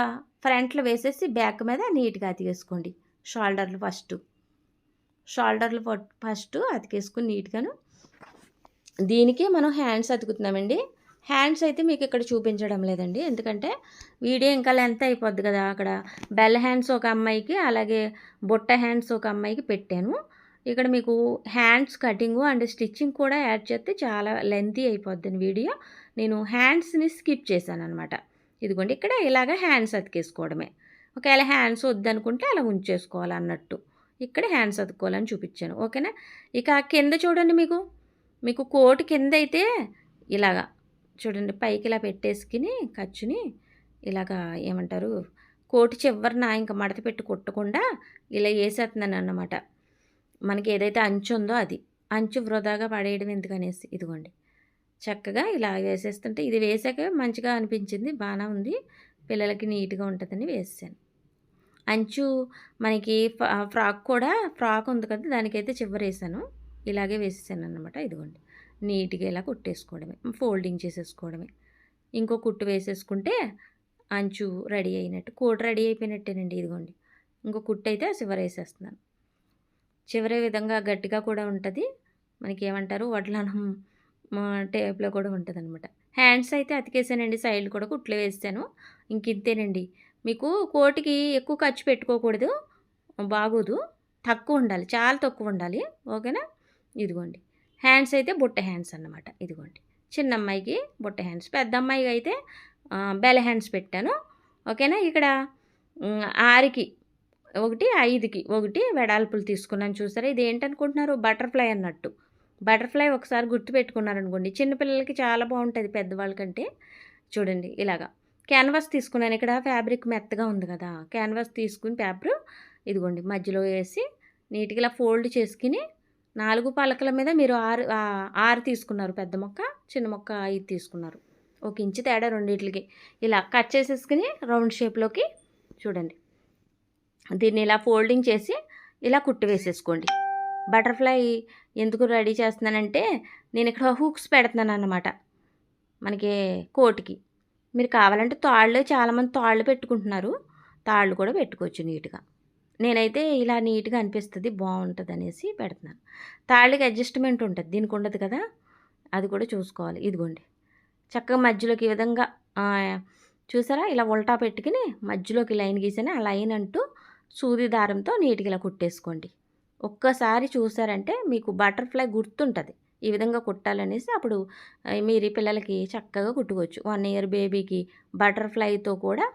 ఫ్రంట్లో వేసేసి బ్యాక్ మీద నీట్గా అతికేసుకోండి. షోల్డర్లు ఫస్ట్ అతికేసుకుని నీట్గాను. దీనికి మనం హ్యాండ్స్ అతుకుతున్నామండి. హ్యాండ్స్ అయితే మీకు ఇక్కడ చూపించడం లేదండి, ఎందుకంటే వీడియో ఇంకా లెంత్ అయిపోద్ది కదా. అక్కడ బెల్ హ్యాండ్స్ ఒక అమ్మాయికి, అలాగే బుట్ట హ్యాండ్స్ ఒక అమ్మాయికి పెట్టాను. ఇక్కడ మీకు హ్యాండ్స్ కటింగు అండ్ స్టిచ్చింగ్ కూడా యాడ్ చేస్తే చాలా లెంతీ అయిపోద్ది వీడియో. నేను హ్యాండ్స్ని స్కిప్ చేశాను అనమాట. ఇదిగోండి, ఇక్కడ ఇలాగ హ్యాండ్స్ అతికేసుకోవడమే. ఒకవేళ హ్యాండ్స్ వద్దనుకుంటే అలా ఉంచేసుకోవాలి అన్నట్టు. ఇక్కడ హ్యాండ్స్ అతుక్కోవాలని చూపించాను. ఓకేనా? ఇక కింద చూడండి, మీకు కోట్ కింద అయితే ఇలాగా చూడండి, పైకి ఇలా పెట్టేసుకుని ఖర్చుని ఇలాగా ఏమంటారు, కోటి చివరిన ఇంకా మడత పెట్టి కుట్టకుండా ఇలా వేసేస్తున్నాను అన్నమాట. మనకి ఏదైతే అంచు ఉందో అది అంచు వృధాగా పడేయడం ఎందుకనేసి ఇదిగోండి చక్కగా ఇలా వేసేస్తుంటే, ఇది వేసాక మంచిగా అనిపించింది, బాగానే ఉంది, పిల్లలకి నీట్గా ఉంటుందని వేసాను. అంచు మనకి ఫ్రాక్ ఉంది కదా, దానికైతే చివరి వేసాను, ఇలాగే వేసేసాను అన్నమాట. ఇదిగోండి, నీట్గా ఇలా కుట్టేసుకోవడమే, ఫోల్డింగ్ చేసేసుకోవడమే. ఇంకో కుట్టు వేసేసుకుంటే అంచు రెడీ అయినట్టు, కోట్ రెడీ అయిపోయినట్టేనండి. ఇదిగోండి, ఇంకో కుట్టు అయితే చివరి వేసేస్తున్నాను. చివరి విధంగా గట్టిగా కూడా ఉంటుంది, మనకి ఏమంటారు వడ్లనం టేప్లో కూడా ఉంటుంది అనమాట. హ్యాండ్స్ అయితే అతికేసానండి, సైడ్ కూడా కుట్లు వేసాను. ఇంతేనండి. మీకు కోటికి ఎక్కువ ఖర్చు పెట్టుకోకూడదు, బాగోదు, తక్కువ ఉండాలి, చాలా తక్కువ ఉండాలి. ఓకేనా? ఇదిగోండి, హ్యాండ్స్ అయితే బుట్ట హ్యాండ్స్ అన్నమాట. ఇదిగోండి, చిన్న అమ్మాయికి బుట్ట హ్యాండ్స్, పెద్ద అమ్మాయికి అయితే బెల్ హ్యాండ్స్ పెట్టాను. ఓకేనా? ఇక్కడ 6కి ఒకటి, 5కి ఒకటి వెడల్పులు తీసుకున్నాను. చూసారా? ఇది ఏంటనుకుంటున్నారు? బటర్ఫ్లై అన్నట్టు. బటర్ఫ్లై ఒకసారి గుర్తుపెట్టుకున్నారనుకోండి, చిన్నపిల్లలకి చాలా బాగుంటుంది పెద్దవాళ్ళకంటే. చూడండి, ఇలాగా క్యాన్వాస్ తీసుకున్నాను. ఇక్కడ ఫ్యాబ్రిక్ మెత్తగా ఉంది కదా, క్యాన్వాస్ తీసుకుని పేపర్ ఇదిగోండి మధ్యలో వేసి నీట్గా ఇలా ఫోల్డ్ చేసుకుని 4 పలకల మీద మీరు 6 తీసుకున్నారు, పెద్ద మొక్క, చిన్న మొక్క 5 తీసుకున్నారు. 1 ఇంచు తేడా రెండింటికి. ఇలా కట్ చేసేసుకుని రౌండ్ షేప్లోకి చూడండి, దీన్ని ఇలా ఫోల్డింగ్ చేసి ఇలా కుట్టు వేసేసుకోండి. బటర్ఫ్లై ఎందుకు రెడీ చేస్తున్నానంటే, నేను ఇక్కడ హుక్స్ పెడుతున్నాను అన్నమాట మనకి కోట్కి. మీరు కావాలంటే చాలామంది తాళ్ళు పెట్టుకుంటున్నారు, తాళ్ళు కూడా పెట్టుకోవచ్చు నీట్గా. నేనైతే ఇలా నీట్గా అనిపిస్తుంది, బాగుంటుంది అనేసి పెడుతున్నాను. తాళ్ళకి అడ్జస్ట్మెంట్ ఉంటుంది, దీనికి ఉండదు కదా, అది కూడా చూసుకోవాలి. ఇదిగోండి, చక్కగా మధ్యలోకి ఈ విధంగా చూసారా, ఇలా ఉల్టా పెట్టుకుని మధ్యలోకి లైన్ గీసాను. ఆ లైన్ అంటూ సూది దారంతో నీట్గా ఇలా కుట్టేసుకోండి. ఒక్కసారి చూసారంటే మీకు బటర్ఫ్లై గుర్తుంటుంది ఈ విధంగా కుట్టాలనేసి. అప్పుడు మీరు పిల్లలకి చక్కగా కుట్టుకోవచ్చు. 1 ఇయర్ బేబీకి బటర్ఫ్లైతో కూడా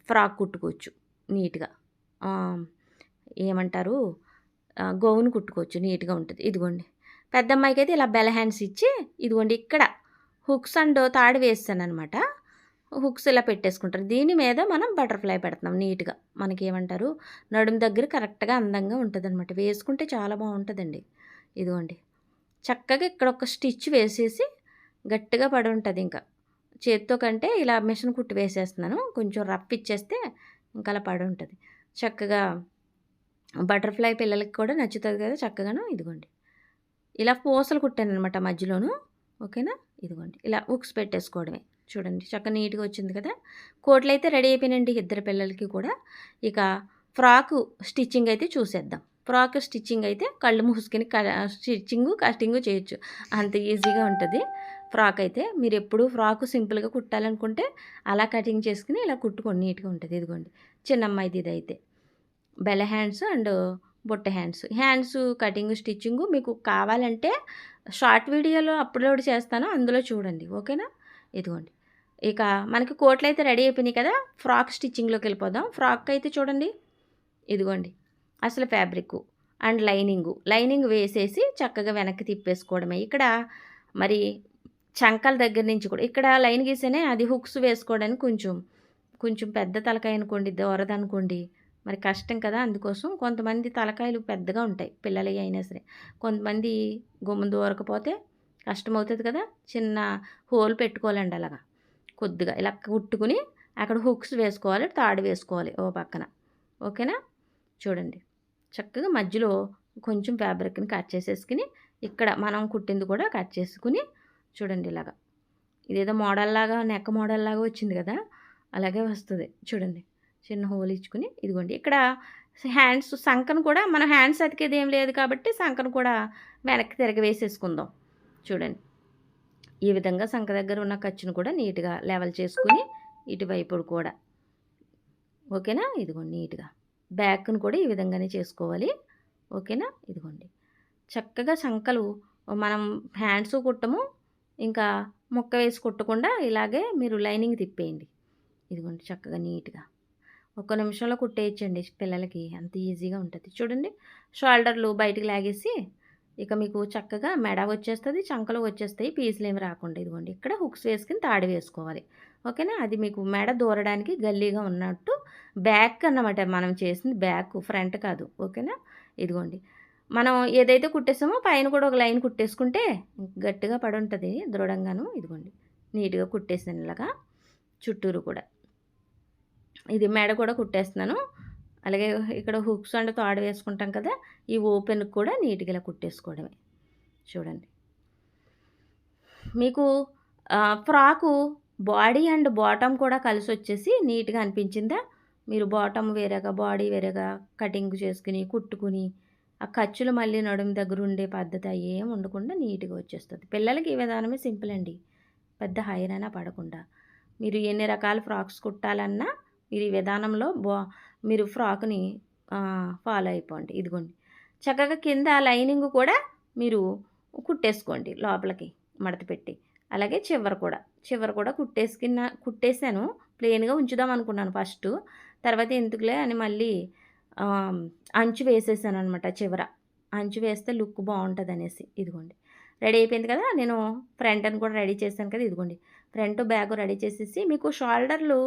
ఫ్రాక్ కుట్టుకోవచ్చు నీట్గా. ఏమంటారు, గౌన్ కుట్టుకోవచ్చు, నీట్గా ఉంటుంది. ఇదిగోండి, పెద్ద అమ్మాయికి అయితే ఇలా బెల్ హ్యాండ్స్ ఇచ్చి ఇదిగోండి ఇక్కడ హుక్స్ అండ్ తాడు వేస్తాను అనమాట. హుక్స్ ఇలా పెట్టేసుకుంటారు, దీని మీద మనం బటర్ఫ్లై పెడుతున్నాం నీట్గా. మనకి ఏమంటారు, నడుము దగ్గర కరెక్ట్గా అందంగా ఉంటుంది అనమాట, వేసుకుంటే చాలా బాగుంటుందండి. ఇదిగోండి, చక్కగా ఇక్కడ ఒక స్టిచ్ వేసేసి గట్టిగా పడి ఉంటుంది. ఇంకా చేత్తో కంటే ఇలా మిషన్ కుట్టి వేసేస్తున్నాను, కొంచెం రఫ్ ఇచ్చేస్తే ఇంకా అలా పడి ఉంటుంది. చక్కగా బటర్ఫ్లై పిల్లలకి కూడా నచ్చుతుంది కదా చక్కగాను. ఇదిగోండి, ఇలా పూసలు కుట్టాను అనమాట మధ్యలోను. ఓకేనా? ఇదిగోండి, ఇలా హుక్స్ పెట్టేసుకోవడమే. చూడండి, చక్కగా నీట్గా వచ్చింది కదా. కోట్లు అయితే రెడీ అయిపోయినండి ఇద్దరు పిల్లలకి కూడా. ఇక ఫ్రాకు స్టిచ్చింగ్ అయితే చూసేద్దాం. ఫ్రాక్ స్టిచ్చింగ్ అయితే కళ్ళు మూసుకుని కటింగు చేయొచ్చు, అంత ఈజీగా ఉంటుంది. ఫ్రాక్ అయితే మీరు ఎప్పుడు ఫ్రాకు సింపుల్గా కుట్టాలనుకుంటే అలా కటింగ్ చేసుకుని ఇలా కుట్టుకోండి, నీట్గా ఉంటుంది. ఇదిగోండి, చిన్న అమ్మాయిది ఇది అయితే బెల్ల హ్యాండ్స్ అండ్ బుట్ట హ్యాండ్స్ కటింగ్ స్టిచ్చింగు మీకు కావాలంటే షార్ట్ వీడియోలో అప్లోడ్ చేస్తాను, అందులో చూడండి. ఓకేనా? ఇదిగోండి, ఇక మనకి కోట్లు అయితే రెడీ అయిపోయినాయి కదా, ఫ్రాక్ స్టిచ్చింగ్లోకి వెళ్ళిపోదాం. ఫ్రాక్ అయితే చూడండి, ఇదిగోండి అసలు ఫ్యాబ్రిక్ అండ్ లైనింగ్ వేసేసి చక్కగా వెనక్కి తిప్పేసుకోవడమే. ఇక్కడ మరి చంకల దగ్గర నుంచి కూడా ఇక్కడ లైన్ గీసేనే, అది హుక్స్ వేసుకోవడానికి కొంచెం పెద్ద తలకాయ అనుకోండి, దూరదనుకోండి, మరి కష్టం కదా. అందుకోసం కొంతమంది తలకాయలు పెద్దగా ఉంటాయి పిల్లలవి అయినా సరే, కొంతమంది గుమ్మ దూరకపోతే కష్టమవుతుంది కదా, చిన్న హోల్ పెట్టుకోవాలండి. అలాగా కొద్దిగా ఇలా కుట్టుకుని అక్కడ హుక్స్ వేసుకోవాలి, తాడు వేసుకోవాలి ఓ పక్కన. ఓకేనా? చూడండి చక్కగా మధ్యలో కొంచెం ఫ్యాబ్రిక్ని కట్ చేసేసుకుని ఇక్కడ మనం కుట్టింది కూడా కట్ చేసుకుని చూడండి ఇలాగా. ఇదేదో మోడల్లాగా నెక్ మోడల్లాగా వచ్చింది కదా, అలాగే వస్తుంది చూడండి. చిన్న హోల్ ఇచ్చుకుని ఇదిగోండి ఇక్కడ హ్యాండ్స్ సంకను కూడా మనం హ్యాండ్స్ అతికేది ఏం లేదు కాబట్టి సంకను కూడా వెనక్కి తిరగ వేసేసుకుందాం. చూడండి ఈ విధంగా సంక దగ్గర ఉన్న ఖర్చును కూడా నీట్గా లెవెల్ చేసుకుని ఇటువైపు కూడా ఓకేనా. ఇదిగోండి నీట్గా బ్యాక్ను కూడా ఈ విధంగానే చేసుకోవాలి. ఓకేనా? ఇదిగోండి చక్కగా సంకలు మనం హ్యాండ్స్ కుట్టము, ఇంకా ముక్క వేసి కుట్టకుండా ఇలాగే మీరు లైనింగ్ తిప్పేయండి. ఇదిగోండి చక్కగా నీట్గా 1 నిమిషంలో కుట్టేయచ్చండి పిల్లలకి, అంత ఈజీగా ఉంటుంది. చూడండి షోల్డర్లు బయటికి లాగేసి ఇక మీకు చక్కగా మెడ వచ్చేస్తుంది, చంకలు వచ్చేస్తాయి, పీసులు ఏమి రాకుండా. ఇదిగోండి ఇక్కడ హుక్స్ వేసుకుని తాడు వేసుకోవాలి. ఓకేనా? అది మీకు మెడ దూరడానికి గల్లీగా ఉన్నట్టు బ్యాక్ అన్నమాట, మనం చేసింది బ్యాక్, ఫ్రంట్ కాదు. ఓకేనా? ఇదిగోండి మనం ఏదైతే కుట్టేసామో పైన కూడా ఒక లైన్ కుట్టేసుకుంటే గట్టిగా పడి ఉంటుంది దృఢంగాను. ఇదిగోండి నీట్గా కుట్టేసాను ఇలాగా చుట్టూరు కూడా. ఇది మెడ కూడా కుట్టేస్తున్నాను. అలాగే ఇక్కడ హుక్స్ అండ్ తాడు వేసుకుంటాం కదా, ఈ ఓపెన్కి కూడా నీట్గా ఇలా కుట్టేసుకోవడమే. చూడండి మీకు ఫ్రాకు బాడీ అండ్ బాటమ్ కూడా కలిసి వచ్చేసి నీట్గా అనిపించిందా? మీరు బాటమ్ వేరేగా బాడీ వేరేగా కటింగ్ చేసుకుని కుట్టుకుని ఆ ఖర్చులు మళ్ళీ నడుము దగ్గర ఉండే పద్ధతి ఏం ఉండకుండా నీట్గా వచ్చేస్తుంది. పిల్లలకి ఈ విధానమే సింపుల్ అండి, పెద్ద హైరానా పడకుండా. మీరు ఎన్ని రకాల ఫ్రాక్స్ కుట్టాలన్నా మీరు ఈ విధానంలో మీరు ఫ్రాక్ని ఫాలో అయిపోండి. ఇదిగోండి చక్కగా కింద లైనింగ్ కూడా మీరు కుట్టేసుకోండి లోపలికి మడత పెట్టి. అలాగే చివర కూడా కుట్టేసాను. ప్లెయిన్గా ఉంచుదాం అనుకున్నాను ఫస్ట్, తర్వాత ఎందుకులే అని మళ్ళీ అంచు వేసేసాను అనమాట. అంచు వేస్తే లుక్ బాగుంటుంది అనేసి. ఇదిగోండి రెడీ అయిపోయింది కదా. నేను ఫ్రంట్ అని కూడా రెడీ చేశాను కదా. ఇదిగోండి ఫ్రంట్ బ్యాగ్ రెడీ చేసేసి మీకు షోల్డర్లు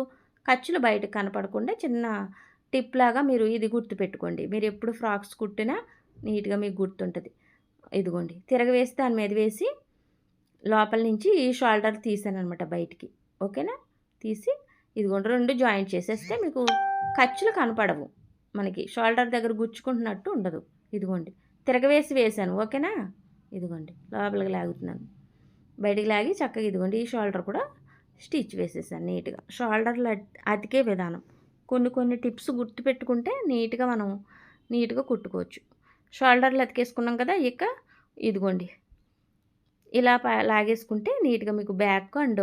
ఖర్చులు బయటకు కనపడకుండా చిన్న టిప్ లాగా మీరు ఇది గుర్తుపెట్టుకోండి. మీరు ఎప్పుడు ఫ్రాక్స్ కుట్టినా నీట్గా మీకు గుర్తుంటుంది. ఇదిగోండి తిరగవేసి దాని మీద వేసి లోపల నుంచి ఈ షోల్డర్ తీసాను అనమాట బయటికి. ఓకేనా? తీసి ఇదిగోండి 2 జాయింట్ చేసేస్తే మీకు ఖర్చులు కనపడవు, మనకి షోల్డర్ దగ్గర గుచ్చుకుంటున్నట్టు ఉండదు. ఇదిగోండి తిరగవేసి వేసాను. ఓకేనా? ఇదిగోండి లోపలికి లాగుతున్నాను, బయటికి లాగి చక్కగా ఇదిగోండి ఈ షోల్డర్ కూడా స్టిచ్ వేసేసాను నీట్గా. షోల్డర్లు అతికే విధానం కొన్ని టిప్స్ గుర్తుపెట్టుకుంటే మనం నీట్గా కుట్టుకోవచ్చు. షోల్డర్లు అతికేసుకున్నాం కదా, ఇక ఇదిగోండి ఇలా లాగేసుకుంటే నీట్గా మీకు బ్యాక్ అండ్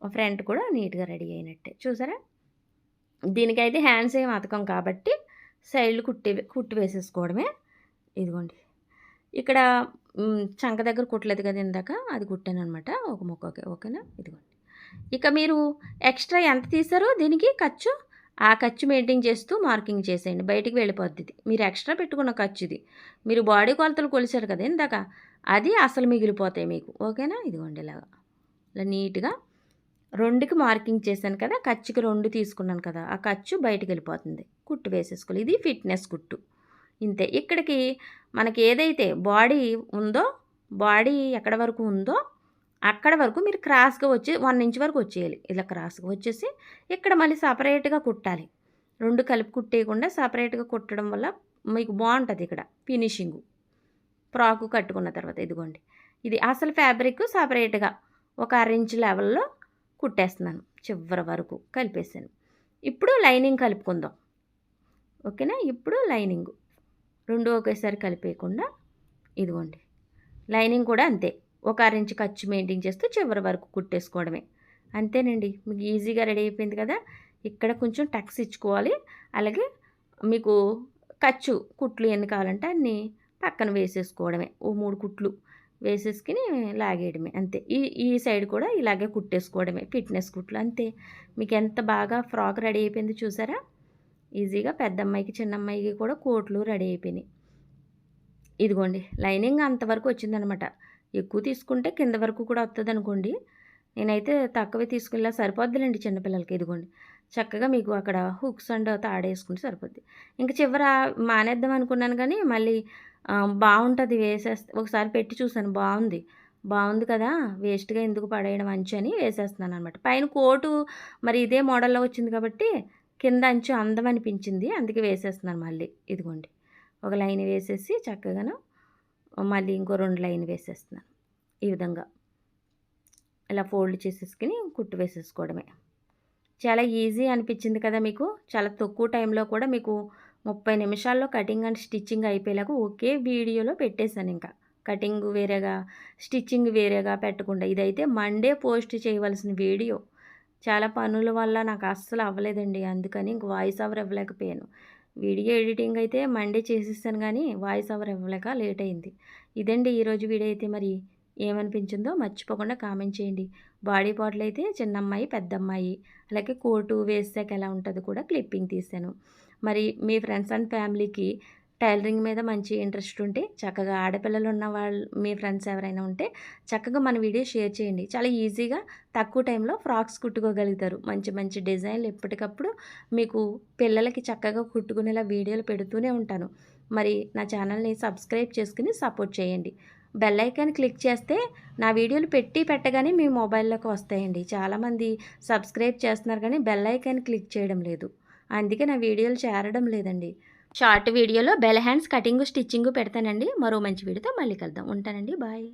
ఫ్రంట్ కూడా నీట్గా రెడీ అయినట్టే. చూసారా? దీనికైతే హ్యాండ్స్ ఏం అతకం కాబట్టి సైడ్లు కుట్టి వేసేసుకోవడమే. ఇదిగోండి ఇక్కడ చంక దగ్గర కుట్టలేదు కదా ఇందాక, అది కుట్టాను అనమాట ఒక ముక్కకి. ఓకేనా? ఇదిగోండి ఇక మీరు ఎక్స్ట్రా ఎంత తీసారో దీనికి ఖర్చు, ఆ ఖర్చు మెయింటైన్ చేస్తూ మార్కింగ్ చేసేయండి, బయటికి వెళ్ళిపోద్ది. మీరు ఎక్స్ట్రా పెట్టుకున్న ఖర్చు ఇది, మీరు బాడీ కొలతలు కొలిచారు కదా ఇందాక, అది అసలు మిగిలిపోతాయి మీకు. ఓకేనా? ఇదిగోండి ఇలా నీట్గా 2కి మార్కింగ్ చేశాను కదా, ఖర్చుకి 2 తీసుకున్నాను కదా, ఆ ఖర్చు బయటికి వెళ్ళిపోతుంది. కుట్టు వేసేసుకోవాలి. ఇది ఫిట్నెస్ కుట్టు. ఇంతే. ఇక్కడికి మనకి ఏదైతే బాడీ ఉందో, బాడీ ఎక్కడ వరకు ఉందో అక్కడ వరకు మీరు క్రాస్గా వచ్చి 1 ఇంచ్ వరకు వచ్చేయాలి. ఇలా క్రాస్గా వచ్చేసి ఇక్కడ మళ్ళీ సపరేట్గా కుట్టాలి. 2 కలిపి కుట్టేయకుండా సపరేట్గా కుట్టడం వల్ల మీకు బాగుంటుంది ఇక్కడ ఫినిషింగు. ఫ్రాకు కట్టుకున్న తర్వాత ఇదిగోండి ఇది అసలు ఫ్యాబ్రిక్ సపరేట్గా ఒక 1/2 ఇంచ్ లెవెల్లో కుట్టేస్తున్నాను, చివరి వరకు కలిపేసాను. ఇప్పుడు లైనింగ్ కలుపుకుందాం. ఓకేనా? ఇప్పుడు లైనింగ్ 2 ఒకేసారి కలిపేయకుండా ఇదిగోండి లైనింగ్ కూడా అంతే, ఒక 1/2 ఇంచ్ ఖర్చు మెయింటైన్ చేస్తూ చివరి వరకు కుట్టేసుకోవడమే. అంతేనండి, మీకు ఈజీగా రెడీ అయిపోయింది కదా. ఇక్కడ కొంచెం టక్స్ ఇచ్చుకోవాలి. అలాగే మీకు ఖర్చు కుట్లు ఎన్ని కావాలంటే అన్ని పక్కన వేసేసుకోవడమే. ఓ 3 కుట్లు వేసేసుకుని లాగేయడమే అంతే. ఈ సైడ్ కూడా ఇలాగే కుట్టేసుకోవడమే, ఫిట్నెస్ కుట్లు అంతే. మీకు ఎంత బాగా ఫ్రాక్ రెడీ అయిపోయింది చూసారా? ఈజీగా పెద్ద అమ్మాయికి చిన్న అమ్మాయికి కూడా కోట్లు రెడీ అయిపోయినాయి. ఇదిగోండి లైనింగ్ అంతవరకు వచ్చిందనమాట. ఎక్కువ తీసుకుంటే కింద వరకు కూడా వస్తుంది అనుకోండి, నేనైతే తక్కువే తీసుకునేలా సరిపోద్దులేండి చిన్నపిల్లలకి. ఇదిగోండి చక్కగా మీకు అక్కడ హుక్స్ అండ్ తాడేసుకుంటే సరిపోద్ది. ఇంకా చివర మానేద్దాం అనుకున్నాను కానీ మళ్ళీ బాగుంటుంది వేసేస్తే, ఒకసారి పెట్టి చూసాను బాగుంది, బాగుంది కదా, వేస్ట్గా ఎందుకు పడేయడం అంచు అని వేసేస్తున్నాను అనమాట. పైన కోటు మరి ఇదే మోడల్లో వచ్చింది కాబట్టి కింద అంచు అందం అనిపించింది, అందుకే వేసేస్తున్నాను మళ్ళీ. ఇదిగోండి, ఒక లైన్ వేసేసి చక్కగాను మళ్ళీ ఇంకో 2 లైన్ వేసేస్తున్నాను. ఈ విధంగా ఇలా ఫోల్డ్ చేసేసుకుని కుట్టు వేసేసుకోవడమే. చాలా ఈజీ అనిపించింది కదా మీకు. చాలా తక్కువ టైంలో కూడా మీకు 30 నిమిషాల్లో కటింగ్ అండ్ స్టిచ్చింగ్ అయిపోయేలాగా ఒకే వీడియోలో పెట్టేశాను. ఇంకా కటింగ్ వేరేగా, స్టిచ్చింగ్ వేరేగా పెట్టకుండా. ఇదైతే మండే పోస్ట్ చేయవలసిన వీడియో. చాలా పనుల వల్ల నాకు అస్సలు అవ్వలేదండి, అందుకని ఇంక వాయిస్ ఓవర్ ఇవ్వలేకపోయాను. వీడియో ఎడిటింగ్ అయితే మండే చేసేసాను కానీ వాయిస్ ఓవర్ ఇవ్వలేక లేట్ అయింది. ఇదండి ఈరోజు వీడియో అయితే. మరి ఏమనిపించిందో మర్చిపోకుండా కామెంట్ చేయండి. బాడీ పార్ట్లు అయితే చిన్నమ్మాయి, పెద్దమ్మాయి, అలాగే కోటు వేసాక ఎలా ఉంటుందో కూడా క్లిప్పింగ్ తీశాను. మరి మీ ఫ్రెండ్స్ అండ్ ఫ్యామిలీకి టైలరింగ్ మీద మంచి ఇంట్రెస్ట్ ఉంటే చక్కగా, ఆడపిల్లలు ఉన్న వాళ్ళు మీ ఫ్రెండ్స్ ఎవరైనా ఉంటే చక్కగా మన వీడియో షేర్ చేయండి. చాలా ఈజీగా తక్కువ టైంలో ఫ్రాక్స్ కుట్టుకోగలుగుతారు. మంచి మంచి డిజైన్లు ఎప్పటికప్పుడు మీకు పిల్లలకి చక్కగా కుట్టుకునేలా వీడియోలు పెడుతూనే ఉంటాను. మరి నా ఛానల్ని సబ్స్క్రైబ్ చేసుకుని సపోర్ట్ చేయండి. బెల్ ఐకాన్ క్లిక్ చేస్తే నా వీడియోలు పెట్టగానే మీ మొబైల్లోకి వస్తాయండి. చాలామంది సబ్స్క్రైబ్ చేస్తున్నారు కానీ బెల్ ఐకాన్ క్లిక్ చేయడం లేదు, అందుకే నా వీడియోలు చేరడం లేదండి. షార్ట్ వీడియోలో బెల్ హ్యాండ్స్ కటింగు స్టిచ్చింగు పెడతానండి. మరో మంచి వీడియోతో మళ్ళీ కలుద్దాం. ఉంటానండి, బాయ్.